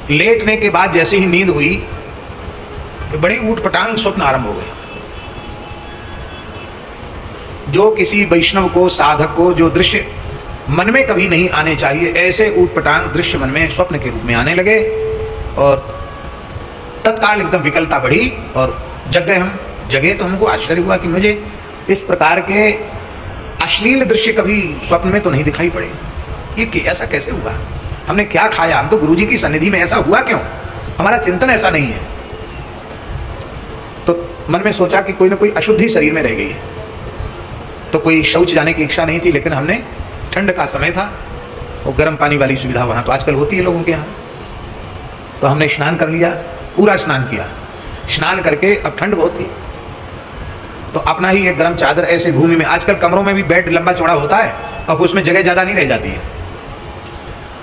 लेटने के बाद जैसे ही नींद हुई कि बड़ी ऊटपटांग स्वप्न आरंभ हो गए। जो किसी वैष्णव को, साधक को, जो दृश्य मन में कभी नहीं आने चाहिए, ऐसे ऊटपटांग दृश्य मन में स्वप्न के रूप में आने लगे और तत्काल एकदम विकलता बढ़ी और जग गए हम। जगे तो हमको आश्चर्य हुआ कि मुझे इस प्रकार के अश्लील दृश्य कभी स्वप्न में तो नहीं दिखाई पड़े। ये ऐसा कैसे हुआ? हमने क्या खाया? हम तो गुरुजी की सन्निधि में, ऐसा हुआ क्यों? हमारा चिंतन ऐसा नहीं है। तो मन में सोचा कि कोई ना कोई अशुद्धि शरीर में रह गई है। तो कोई शौच जाने की इच्छा नहीं थी, लेकिन हमने, ठंड का समय था, वो गर्म पानी वाली सुविधा वहाँ तो आजकल होती है लोगों के यहाँ, तो हमने स्नान कर लिया, पूरा स्नान किया। स्नान करके अब ठंड बहुत थी तो अपना ही एक गर्म चादर ऐसे भूमि में, आजकल कमरों में भी बेड लंबा चौड़ा होता है, अब उसमें जगह ज़्यादा नहीं रह जाती है,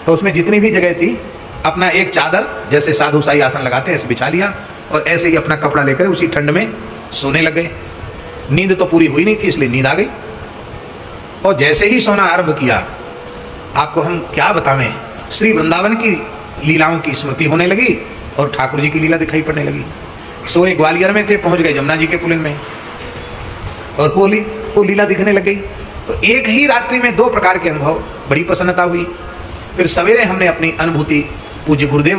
तो उसमें जितनी भी जगह थी अपना एक चादर, जैसे साधु साई आसन लगाते हैं, ऐसे बिछा लिया और ऐसे ही अपना कपड़ा लेकर उसी ठंड में सोने लग गए। नींद तो पूरी हुई नहीं थी, इसलिए नींद आ गई। और जैसे ही सोना आरंभ किया, आपको हम क्या बतावें, श्री वृंदावन की लीलाओं की स्मृति होने लगी और ठाकुर जी की लीला दिखाई पड़ने लगी। सोए ग्वालियर में थे, पहुंच गए जमुना जी के पुलिन में और वो लीला दिखने लग गई। तो एक ही रात्रि में 2 प्रकार के अनुभव, बड़ी प्रसन्नता हुई। फिर सवेरे हमने अपनी अनुभूति पूज्य गुरुदेव